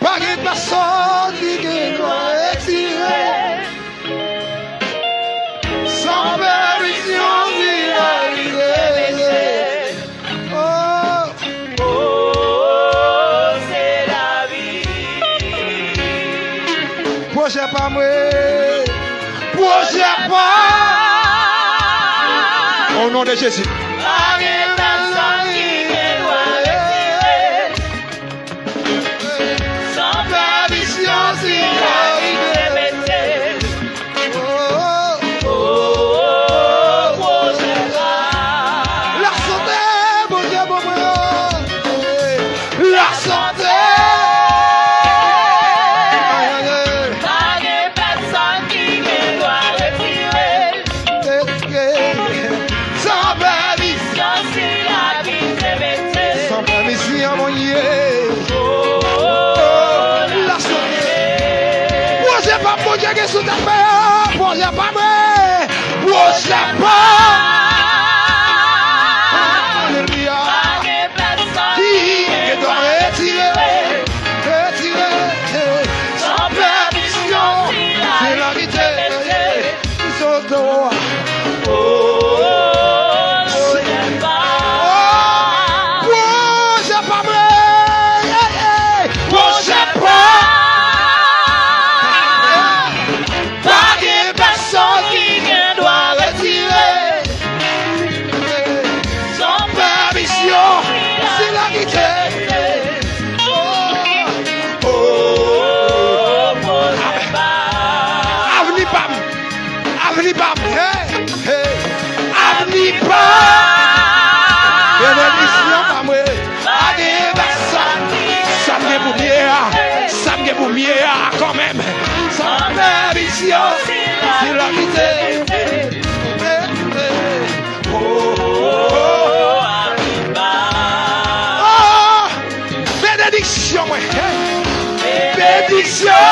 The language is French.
Pas de personne qui doit retirer. Sans permission, il a arrivé. Oh, Oh, c'est la vie. Pwojé pas moi. Pwojé pas. Au nom de Jésus. Pas de personne qui doit retirer. Sans permission, il a arrivé. Oh, Oh, Pwojé pas. la santé, mon Dieu, mon moi. La santé. Aïe, aïe, aïe. Pas de personne qui doit retirer. Sans permission, C'est la vie te mette. sans permission, mon Dieu. Oh, La santé. Pwojé pas, Pwojé qui sous ta paix. Pwojé pas, moi. Pwojé pas. Alléluia. pas de personne Qui doit retirer, retirer. Sans permission, c'est la vérité. Ils sont dehors. Oh, j'aime pas. Pwojé pas, moi. Pwojé pas. Pas de personne qui doit retirer. Sans Permission, c'est la vérité. Oh, j'aime pas. Avenue Bam. Avenue Bam. Hey, hey. Avenue Bam. Bénédiction, pas moi. Pas de personne Ça me pour mieux, ça me pour mieux quand même. Sans permission, c'est la vérité. Oh, oh, Oh, arrive pas. oh. Bénédiction, moi. Bénédiction.